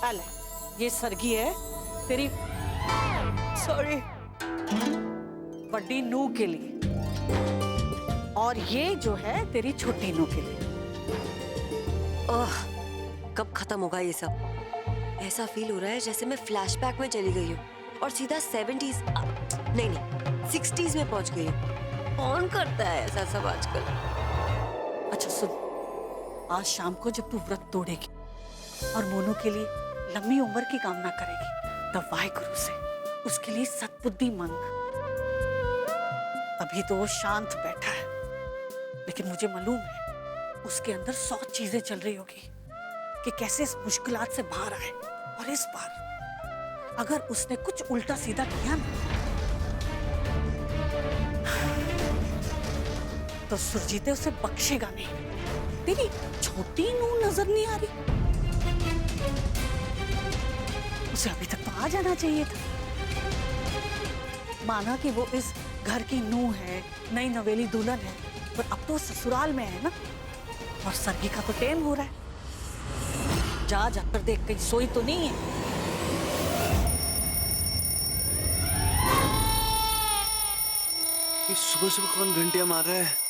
अले, ये सरगी है तेरी सॉरी बड़ी नू के लिए और ये जो है तेरी छोटी नू के लिए। ओह, कब खत्म होगा ये सब? ऐसा फील हो रहा है जैसे मैं फ्लैशबैक में चली गई हूँ और सीधा 70s नहीं 60s में पहुंच गई हूँ। कौन करता है ऐसा सब आजकल? अच्छा सुन, आज शाम को जब तू व्रत तोड़ेगी और मोनू के लिए लंबी उम्र की कामना करेगी तब वाहेगुरु से उसके लिए सद्बुद्धि मांगना। अभी तो वो शांत बैठा है लेकिन मुझे मालूम है उसके अंदर 100 चीजें चल रही होगी कि कैसे इस मुश्किलात से बाहर आए। और इस बार अगर उसने कुछ उल्टा सीधा किया ना तो सुरजीते उसे बख्शेगा नहीं। तेरी छोटी नूं नजर नहीं आ रही? उसे अभी तक तो आ जाना चाहिए था। माना कि वो इस घर की नूं है, नई नवेली दुल्हन है, पर अब तो ससुराल में है ना। और सरगी का तो टेम हो रहा है। जा जाकर देख कहीं सोई तो नहीं है। ये सुबह सुबह कौन घंटियां मार रहा है?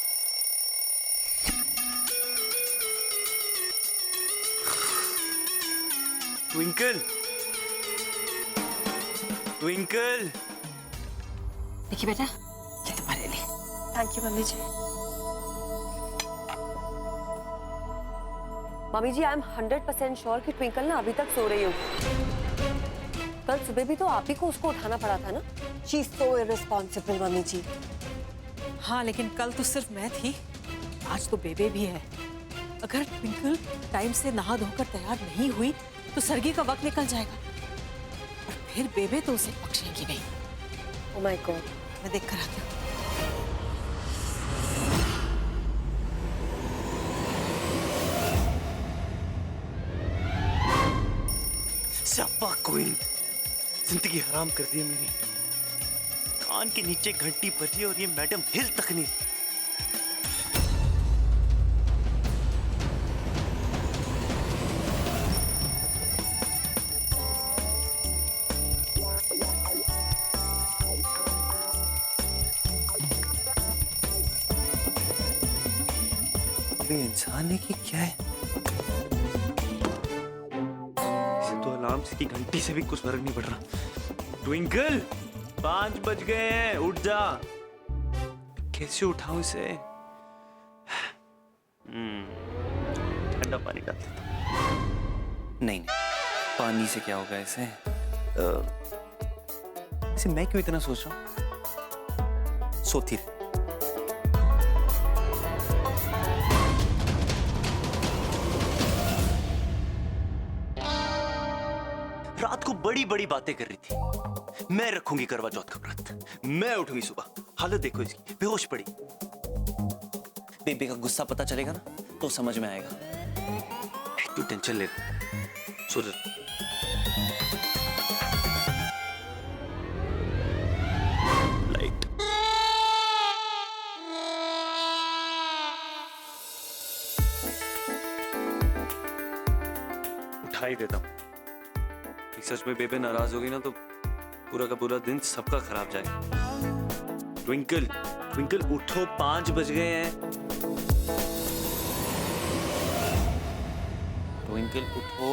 Twinkle, Twinkle. देखिए बेटा, ये तुम्हारे लिए। Thank you mummy ji. Mummy ji, I am 100% sure कि ट्विंकल ना अभी तक सो रही होगी। कल सुबह भी तो आप ही को उसको उठाना पड़ा था ना। She is so irresponsible mummy ji. हाँ, लेकिन कल तो सिर्फ मैं थी, आज तो बेबे भी है। अगर ट्विंकल टाइम से नहा धोकर तैयार नहीं हुई तो सरगी का वक्त निकल जाएगा और फिर बेबे तो उसे बख्शेगी नहीं। ओह माय गॉड, मैं देख कर आती हूँ। शाबा क्वीन, जिंदगी हराम कर दी है मेरी। कान के नीचे घंटी बजी और ये मैडम हिल तक नहीं। अबे इंसान है कि क्या है? तो अलार्म की घंटी से भी कुछ फर्क नहीं पड़ रहा। ट्विंकल, 5 बज गए हैं, उठ जा। कैसे उठाऊं इसे? ठंडा पानी डाल देता। नहीं, पानी से क्या होगा इसे? इसे मैं क्यों इतना सोच रहा हूँ? सोती रहे। रात को बड़ी बड़ी बातें कर रही थी। मैं रखूंगी करवा चौथ का व्रत, मैं उठूंगी सुबह। हालत देखो इसकी, बेहोश पड़ी। बेबी का गुस्सा पता चलेगा ना तो समझ में आएगा। तू टेंशन ले, सूरज। लाइट उठा ही देता हूं। सच में बेबे नाराज होगी ना तो पूरा का पूरा दिन सबका खराब जाएगा। ट्विंकल, ट्विंकल उठो, 5 बज गए हैं। ट्विंकल उठो।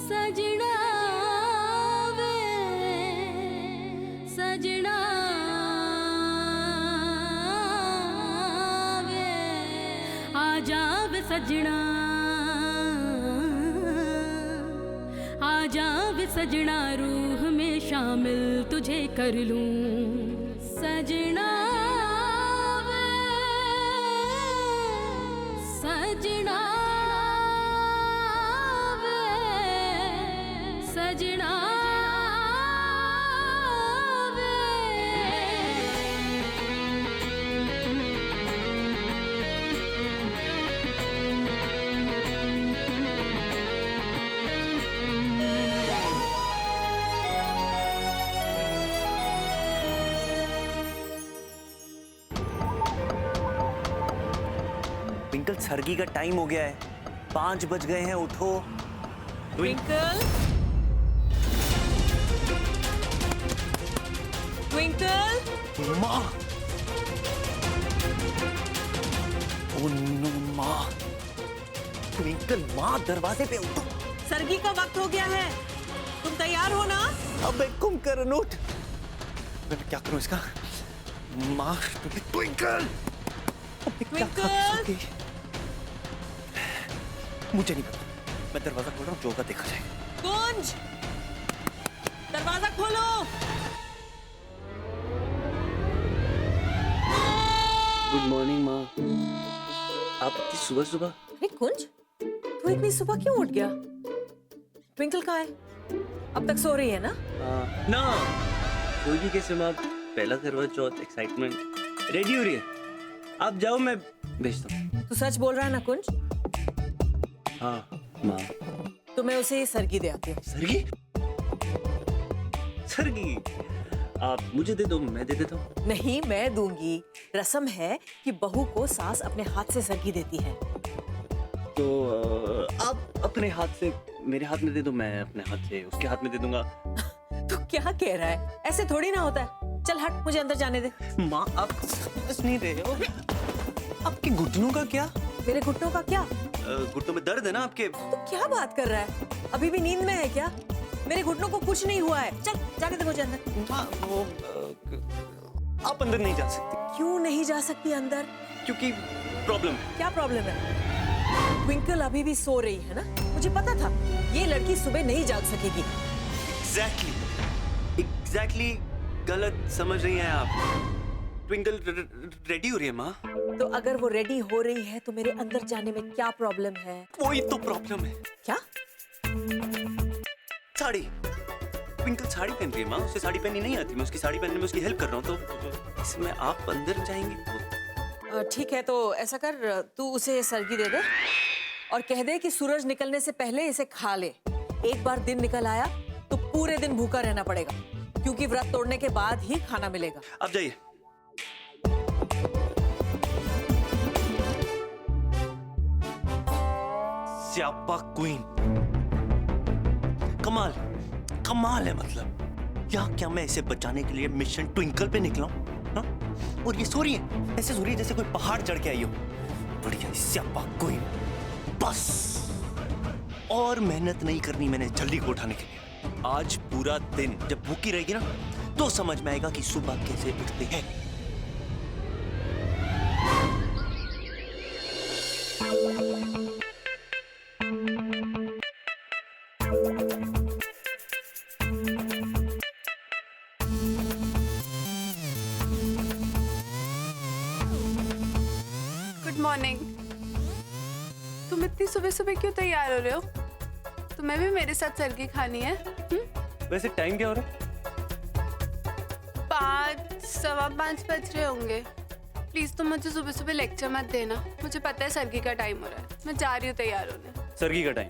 सजना वे सजना वे आजा वे सजना, आजा वे सजना, रूह में शामिल तुझे कर लूं। सजना वे सजना वे सजना ट्विंकल, सरगी का टाइम हो गया है। 5 बज गए हैं, उठो। ट्विंकल, ट्विंकल, माँ, ओ नो माँ, ट्विंकल माँ दरवाजे पे उठो। सरगी का वक्त हो गया है, तुम तैयार हो ना? अबे कुंभकर्ण उठ। मैं क्या करूं इसका? माँ, ट्विंकल, ट्विंकल, मुझे नहीं पता। मैं दरवाजा खोल रहा हूँ, जो होगा देखा जाएगा। कुंज, दरवाजा खोलो। गुड मॉर्निंग माँ। आप इतनी सुबह सुबह? अरे कुंज, तू इतनी सुबह क्यों उठ गया? ट्विंकल कहाँ है? अब तक सो रही है ना? ना होगी कैसे माँ? पहला करवा चौथ, एक्साइटमेंट। रेडी हो रही है? आप जाओ, मैं भेजता हूँ। तू सच बोल रहा है ना कुंज? हाँ माँ। तो मैं उसे ये सरगी दे आती हूँ। सरगी? सरगी? आप मुझे दे दो, मैं दे देता हूँ। नहीं, मैं दूंगी। रस्म है कि बहू को सास अपने हाथ से सरगी देती है। तो आप अपने हाथ से मेरे हाथ में दे दो, मैं अपने हाथ से उसके हाथ में दे दूंगा। तू क्या कह रहा है? ऐसे थोड़ी ना होता है। चल हट, मुझे अंदर जाने दे। माँ, आप समझ नहीं रहे हो। आपके घुटनों का क्या? मेरे घुटनों का क्या? घुटनों में दर्द है ना आपके? तू क्या बात कर रहा है? अभी भी नींद में है क्या? मेरे घुटनों को कुछ नहीं हुआ है। चल जाने दे मुझे अंदर। माँ, वो आप अंदर नहीं जा सकती। क्यों नहीं जा सकती अंदर? क्योंकि प्रॉब्लम है। क्या प्रॉब्लम है? ट्विंकल अभी भी सो रही है ना? मुझे पता था ये लड़की सुबह नहीं जाग सकेगी। एग्जैक्टली गलत समझ रही हैं आप। ट्विंकल रेडी हो रही है माँ। तो अगर वो रेडी हो रही है तो मेरे अंदर जाने में क्या प्रॉब्लम है? वही तो प्रॉब्लम है। क्या? साड़ी। ट्विंकल साड़ी पहन रही है माँ, उसे साड़ी पहननी नहीं आती। मैं उसकी साड़ी पहनने में उसकी हेल्प कर रहा हूँ, तो इसमें आप अंदर जाएंगे तो। ठीक है, तो ऐसा कर, तू उसे सरगी दे दे और कह दे कि सूरज निकलने से पहले इसे खा ले। एक बार दिन निकल आया तो पूरे दिन भूखा रहना पड़ेगा, क्योंकि व्रत तोड़ने के बाद ही खाना मिलेगा। आप जाइए। स्यापा क्वीन, कमाल कमाल है। मतलब क्या मैं इसे बचाने के लिए मिशन ट्विंकल पे निकला हूं? हाँ? और ये सो रही है, ऐसे सो रही है जैसे कोई पहाड़ चढ़ के आई हो। बढ़िया स्यापा क्वीन। बस और मेहनत नहीं करनी मैंने जल्दी को उठाने के लिए। आज पूरा दिन जब भूखी रहेगी ना, तो समझ में आएगा कि सुबह कैसे उठते हैं। Good morning. तुम इतनी सुबह सुबह क्यों तैयार हो रहे हो? तुम्हें भी मेरे साथ सरगी खानी है? वैसे टाइम क्या हो रहा है? 5, 5:15 बज रहे होंगे। प्लीज तुम मुझे सुबह सुबह लेक्चर मत देना। मुझे पता है सरगी का टाइम हो रहा है। मैं जा रही हूँ तैयार होने। सरगी का टाइम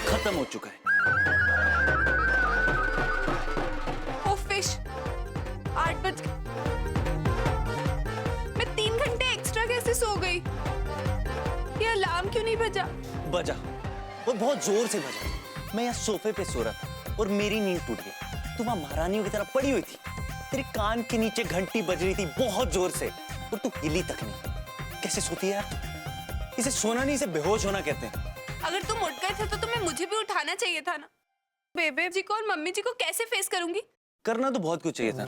खत्म हो चुका है। ओ फिश, 8 बज। मैं 3 घंटे एक्स्ट्रा कैसे सो गई? ये अलार्म क्यों नहीं बजा? बजा, और बहुत जोर से बजा। मैं यहाँ सोफे पे सो रहा था और मेरी नींद टूट गई। तू वहाँ महारानियों की तरह पड़ी हुई थी। तेरे कान के नीचे घंटी बज रही थी बहुत जोर से, और तू हिली तक नहीं। कैसे सोती है यार? इसे सोना नहीं, इसे बेहोश होना कहते हैं। अगर तुम उठ गए थे तो तुम्हें मुझे भी उठाना चाहिए था ना। बेबे जी को और मम्मी जी को कैसे फेस करूंगी? करना तो बहुत कुछ चाहिए था।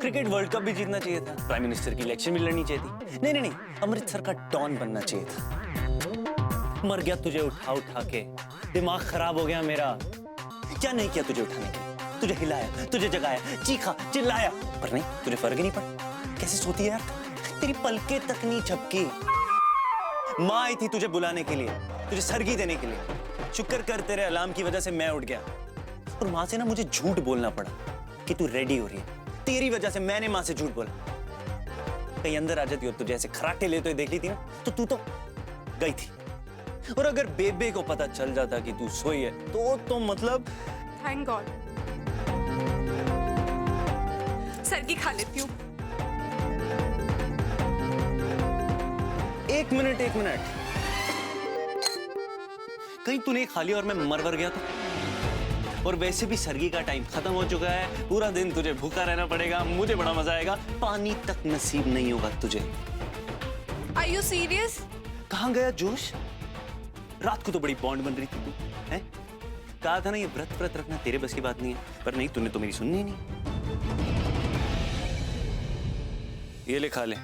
क्रिकेट वर्ल्ड कप भी जीतना चाहिए था, प्राइम मिनिस्टर की इलेक्शन भी लड़नी चाहिए थी। नहीं, अमृतसर का डॉन बनना चाहिए था। मर गया तुझे उठा उठा के, दिमाग खराब हो गया मेरा। क्या नहीं किया तुझे उठाने के लिए? तुझे हिलाया, तुझे जगाया, चीखा चिल्लाया, पर नहीं, तुझे फर्क ही नहीं पड़ा। कैसे सोती है यार? तेरी पलके तक नहीं झपकी। माँ आई थी तुझे बुलाने के लिए, तुझे सरगी देने के लिए। शुक्र कर तेरे अलार्म की वजह से मैं उठ गया। और माँ से ना मुझे झूठ बोलना पड़ा कि तू रेडी हो रही है। तेरी वजह से मैंने माँ से झूठ बोला। कहीं अंदर आ जाती और तुझे ऐसे खराटे लेते हुए देख ली थी ना, तो तू तो गई थी। और अगर बेबे को पता चल जाता कि तू सोई है तो मतलब। Thank God. सरगी खा लेती हूँ। एक मिनट कहीं तूने खा लिया और मैं मर गया तो? और वैसे भी सर्गी का टाइम खत्म हो चुका है, पूरा दिन तुझे भूखा रहना पड़ेगा, मुझे बड़ा मजा आएगा, पानी तक नसीब नहीं होगा तुझे। Are you serious? कहाँ गया जोश? रात को तो बड़ी बॉन्ड बन रही थी तू, हैं? कहा था ना ये व्रत रखना तेरे बस की बात नहीं है, पर नहीं, तूने तो मेरी सुननी नहीं। ये ले खा ले,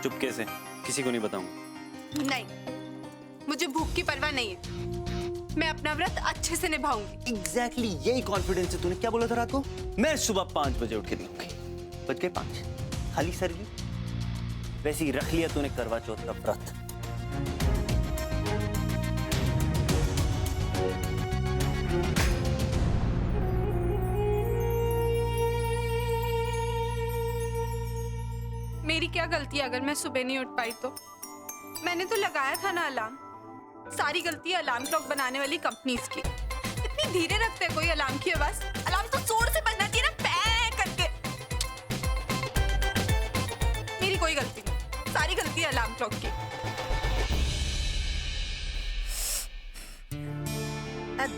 चुपके से, किसी को नहीं बताऊंगा। नहीं, मुझे भूख की परवाह नहीं है। मैं अपना व्रत अच्छे से निभाऊंगी। एग्जैक्टली यही कॉन्फिडेंस है। तूने क्या बोला था रात को? मैं सुबह 5 बजे उठ के दिखाऊंगी। बज गए 5, खाली सर्गी। वैसे ही रख लिया तूने करवा चौथ का व्रत। मेरी क्या गलती है अगर मैं सुबह नहीं उठ पाई तो? मैंने तो लगाया था ना अलार्म। सारी गलती अलार्म क्लॉक बनाने वाली कंपनीज की। इतनी धीरे रखते हैं कोई अलार्म की आवाज। अलार्म तो जोर से बजना चाहिए ना, पैं करके। मेरी कोई गलती नहीं, सारी गलती अलार्म क्लॉक की।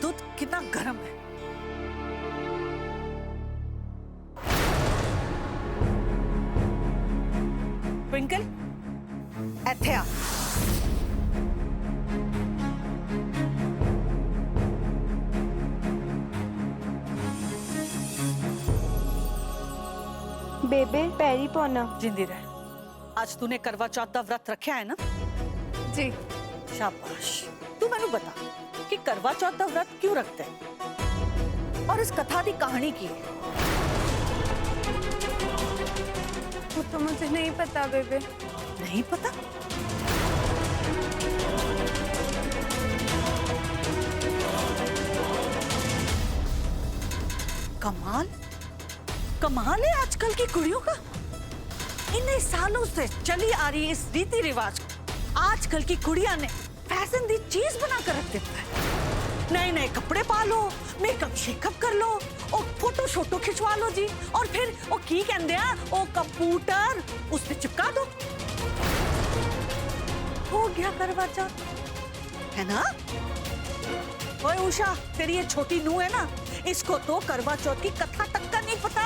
दूध कितना गर्म है। ट्विंकल, ਇੱਥੇ ਆ। बेबे पैरी पौना। जिंदी रह। आज तूने करवा चौथ का व्रत रखा है ना? जी। शाबाश। तू मैनू बता कि करवा चौथ का व्रत क्यों रखते हैं और इस कथा की कहानी की है? वो तो मुझे नहीं पता बेबे। नहीं पता? कमाल कमाल है आजकल की कुड़ियों का। इन्हीं सालों से चली आ रही इस रीति रिवाज को आजकल की कुड़ियां ने फैशन दी चीज बना कर रख देता है। नए नए कपड़े पा लो, मेकअप शेकअप कर लो और फोटो शोटो खिंचवा लो जी, और फिर वो की कहते हैं वो कंप्यूटर उस पे चिपका दो, हो गया करवा चौथ, है ना? ओए उषा, तेरी ये छोटी नूह है ना, इसको तो करवा चौथ की कथा तक का नहीं पता।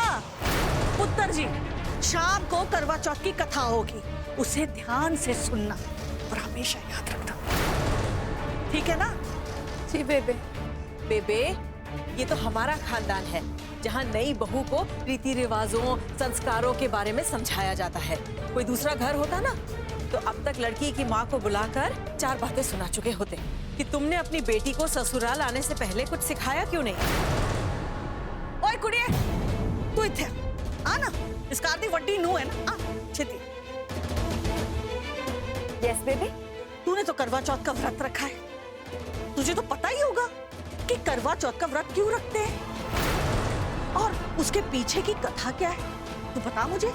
पुत्र जी, शाम को करवा चौथ की कथा होगी, उसे ध्यान से सुनना और हमेशा याद रखना, ठीक है ना? जी बेबे। बेबे, ये तो हमारा खानदान है जहाँ नई बहू को रीति रिवाजों संस्कारों के बारे में समझाया जाता है। कोई दूसरा घर होता ना तो अब तक लड़की की माँ को बुलाकर 4 बातें सुना चुके होते कि तुमने अपनी बेटी को ससुराल आने से पहले कुछ सिखाया क्यों नहीं। ओए कुड़िए, तू इथे आ ना, इस कार दी वड्डी नूह है ना, आ छेती। यस बेबे। तूने तो करवा चौथ का व्रत रखा है, तुझे तो पता ही होगा कि करवा चौथ का व्रत क्यों रखते हैं और उसके पीछे की कथा क्या है, तू बता मुझे।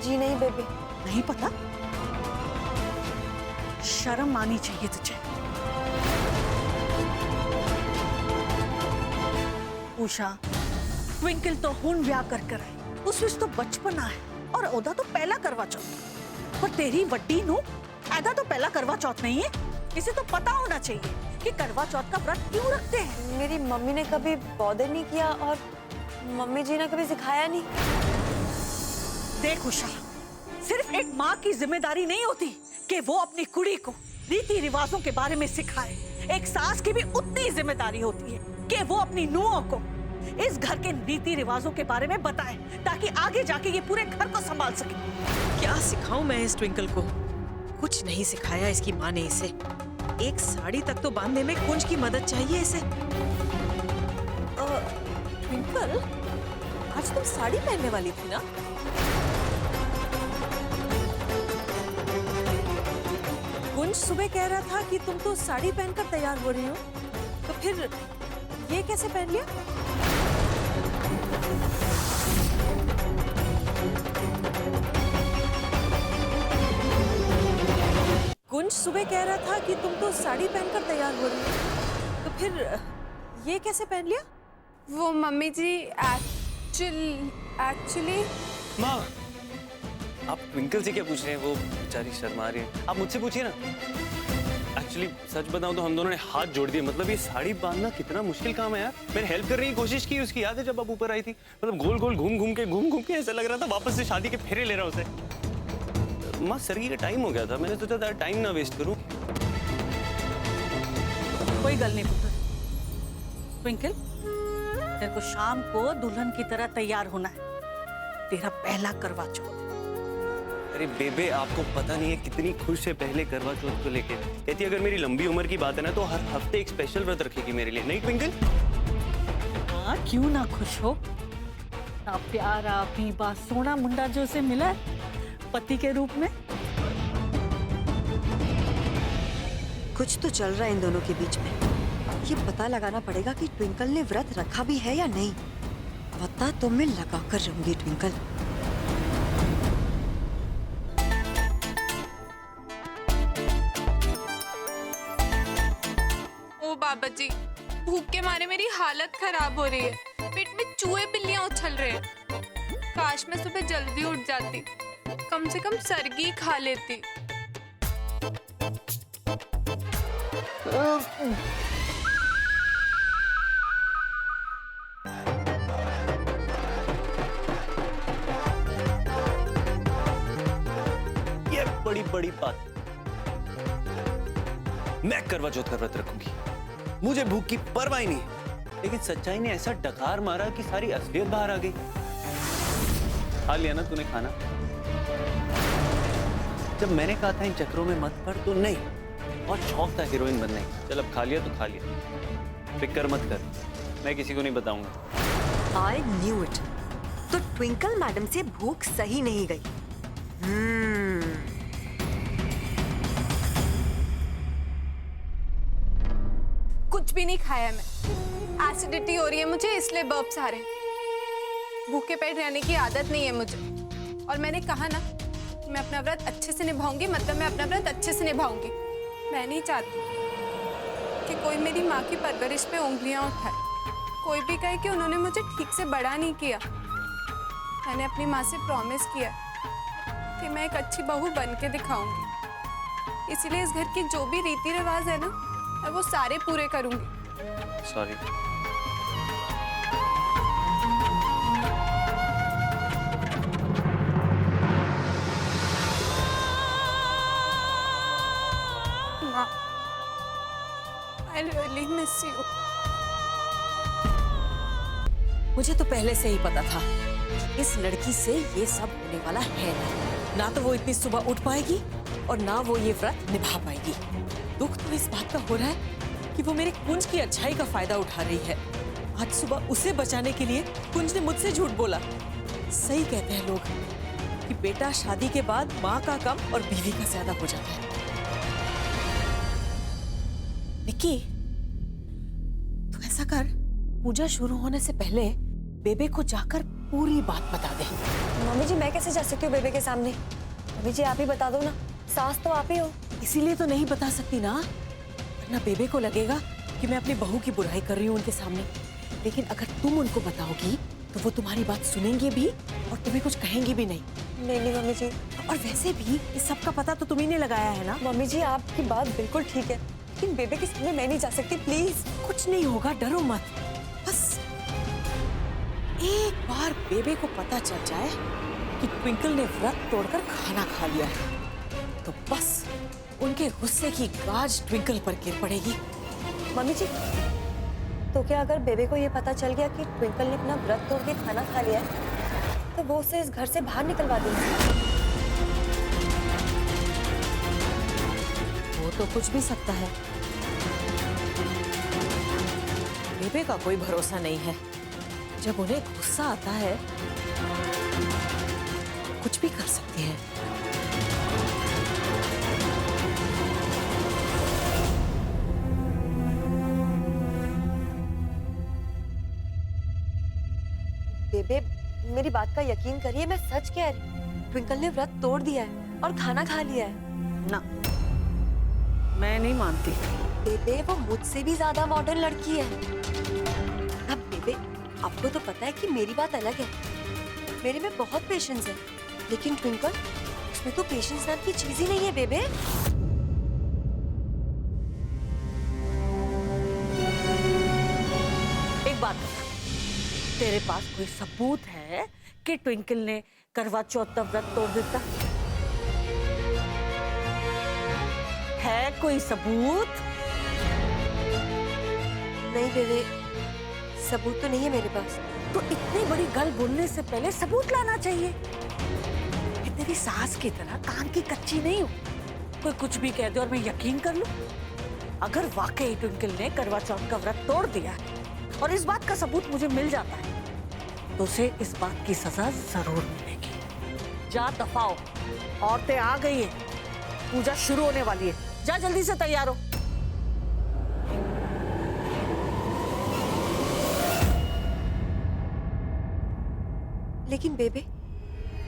जी नहीं बेबे। नहीं पता? शर्म आनी चाहिए तुझे। उषा, ट्विंकल तो हुन ब्याह कर कर आई, उस विच तो बचपना है और ओदा तो पहला करवा चौथ, पर तेरी वड्डी नू ऐदा तो पहला करवा चौथ नहीं है। इसे तो पता होना चाहिए कि करवा चौथ का व्रत क्यों रखते हैं। मेरी मम्मी ने कभी बॉदर नहीं किया और मम्मी जी ने कभी सिखाया नहीं। देख उषा, सिर्फ एक माँ की जिम्मेदारी नहीं होती कि वो अपनी कुड़ी को रीति रिवाजों के बारे में सिखाए, एक सास की भी उतनी जिम्मेदारी होती है कि वो अपनी नुओं को इस घर के रीति रिवाजों के बारे में बताए ताकि आगे जाके ये पूरे घर को संभाल सके। क्या सिखाऊं मैं इस ट्विंकल को? कुछ नहीं सिखाया इसकी माँ ने इसे। एक साड़ी तक तो बांधने में कुंज की मदद चाहिए इसे। ट्विंकल, आज तुम साड़ी पहनने वाली थी ना? कुंज सुबह कह रहा था कि तुम तो साड़ी पहनकर तैयार हो रही हो, तो फिर ये कैसे पहन लिया? कुंज सुबह कह रहा था कि तुम तो साड़ी पहनकर तैयार हो रही हो, तो फिर ये कैसे पहन लिया? वो मम्मी जी एक्चुअली माँ, आप ट्विंकल से क्या पूछ रहे हैं? वो बेचारी शर्मा रही है, आप मुझसे पूछिए ना। एक्चुअली सच बताऊं तो हम दोनों ने हाथ जोड़ दिए। मतलब ये साड़ी बांधना कितना मुश्किल काम है यार। मैंने हेल्प करने की कोशिश की, उसकी याद है जब आप ऊपर आई थी? मतलब गोल गोल घूम घूम के ऐसा लग रहा था वापस से शादी के फेरे ले रहा हूं उसे। माँ सरगी का टाइम हो गया था, मैंने सोचा था टाइम ना वेस्ट करूं। कोई गल नहीं पुत्र। ट्विंकल, तेरे को शाम को दुल्हन की तरह तैयार होना है। तेरा पहला करवा चौथ। अरे बेबे, आपको पता नहीं है कितनी खुश है पहले करवा चौथ को लेके। कहती अगर मेरी लंबी उम्र की बात है ना तो हर हफ्ते एक स्पेशल व्रत रखेगी मेरे लिए। नहीं ट्विंकल? हाँ, क्यों ना खुश हो। ना प्यारा पीबा सोना मुंडा जो उसे मिला है पति के रूप में। कुछ तो चल रहा है इन दोनों के बीच में। ये पता लगाना पड़ेगा कि ट्विंकल ने व्रत रखा भी है या नहीं। पता तो मैं लगा कर रहूंगी ट्विंकल। ओ बाबा जी, भूख के मारे मेरी हालत खराब हो रही है। पेट में चूहे बिल्लियां उछल रहे हैं। काश मैं सुबह जल्दी उठ जाती, कम से कम सरगी खा लेती। ये बड़ी बड़ी बात। मैं करवा चौथ का व्रत रखूंगी, मुझे भूख की परवाह ही नहीं। लेकिन सच्चाई ने ऐसा डकार मारा कि सारी असलियत बाहर आ गई। खा लिया ना तूने खाना? जब मैंने कहा था इन चक्रों में मत पड़ तो नहीं, और शौक था हीरोइन बनने का। चल अब खा लिया तो खा लिया, फिक्र मत कर, मैं किसी को नहीं बताऊंगा। I knew it। तो ट्विंकल मैडम से भूख सही नहीं गई। कुछ भी नहीं खाया मैं। एसिडिटी हो रही है मुझे, इसलिए बर्प्स आ रहे हैं। भूखे पेट रहने की आदत नहीं है मुझे। और मैंने कहा ना कि मैं अपना व्रत अच्छे से निभाऊंगी, मतलब मैं अपना व्रत अच्छे से निभाऊंगी। मैं नहीं चाहती कि कोई मेरी माँ की परवरिश पे उंगलियां उठाए, कोई भी कहे कि उन्होंने मुझे ठीक से बड़ा नहीं किया। मैंने अपनी माँ से प्रॉमिस किया कि मैं एक अच्छी बहू बन के दिखाऊंगी। इसीलिए इस घर की जो भी रीति रिवाज है ना, मैं वो सारे पूरे करूंगी। सॉरी। माँ, I really miss you। मुझे तो पहले से ही पता था इस लड़की से ये सब होने वाला है नहीं। ना तो वो इतनी सुबह उठ पाएगी और ना वो ये व्रत निभा पाएगी। दुख तो इस बात का हो रहा है कि वो मेरे कुंज की अच्छाई का फायदा उठा रही है। आज सुबह उसे बचाने के लिए कुंज ने मुझसे झूठ बोला। सही कहते हैं लोग कि बेटा शादी के बाद माँ का कम और बीवी का ज्यादा हो जाता है। निक्की, तू ऐसा कर, पूजा शुरू होने से पहले बेबे को जाकर पूरी बात बता दे। मम्मी जी, मैं कैसे जा सकती हूँ बेबे के सामने? मम्मी जी, आप ही बता दो ना, सास तो आप ही हो। इसीलिए तो नहीं बता सकती ना, वरना बेबे को लगेगा कि मैं अपनी बहू की बुराई कर रही हूँ उनके सामने। लेकिन अगर तुम उनको बताओगी तो वो तुम्हारी बात सुनेंगे भी और तुम्हें कुछ कहेंगे भी नहीं। नहीं मम्मी जी। और वैसे भी इस सब का पता तो तुम्ही ने लगाया है ना। मम्मी जी, आपकी बात बिल्कुल ठीक है, लेकिन बेबे के सामने मैं नहीं जा सकती, प्लीज। कुछ नहीं होगा, डरो मत। बस एक बार बेबे को पता चल जाए कि ट्विंकल ने व्रत तोड़कर खाना खा लिया है तो बस उनके गुस्से की गाज ट्विंकल पर गिर पड़ेगी। मम्मी जी, तो क्या अगर बेबे को ये पता चल गया कि ट्विंकल ने अपना व्रत तोड़ के खाना खा लिया है तो वो उसे इस घर से बाहर निकलवा देंगे? वो तो कुछ भी सकता है। बेबे का कोई भरोसा नहीं है। जब उन्हें गुस्सा आता है कुछ भी कर सकते हैं। बेबे, मेरी बात का यकीन करिए, मैं सच कह रही। ट्विंकल ने व्रत तोड़ दिया है और खाना खा लिया है। ना, मैं नहीं मानती। बेबे, वो मुझसे भी ज्यादा मॉडर्न लड़की है। अब बेबे, आपको तो पता है कि मेरी बात अलग है, मेरे में बहुत पेशेंस है, लेकिन ट्विंकल, उसमें तो पेशेंस नाम की चीज ही नहीं है बेबे। बात बता, तेरे पास कोई सबूत है कि ट्विंकल ने करवा चौथ का व्रत तोड़ देता? है कोई सबूत? नहीं बेबे, सबूत तो नहीं है मेरे पास। तो इतनी बड़ी गल बोलने से पहले सबूत लाना चाहिए। मैं तेरी सास की तरह कान की कच्ची नहीं हूँ, कोई कुछ भी कह दे और मैं यकीन कर लूं। अगर वाकई ट्विंकल ने करवा चौथ का व्रत तोड़ दिया और इस बात का सबूत मुझे मिल जाता है तो उसे इस बात की सजा जरूर मिलेगी। जा दफा हो, औरतें आ गई है, पूजा शुरू होने वाली है, जा जल्दी से तैयार हो। लेकिन बेबे,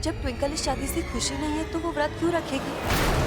जब ट्विंकल इस शादी से खुशी नहीं है तो वो व्रत क्यों रखेगी?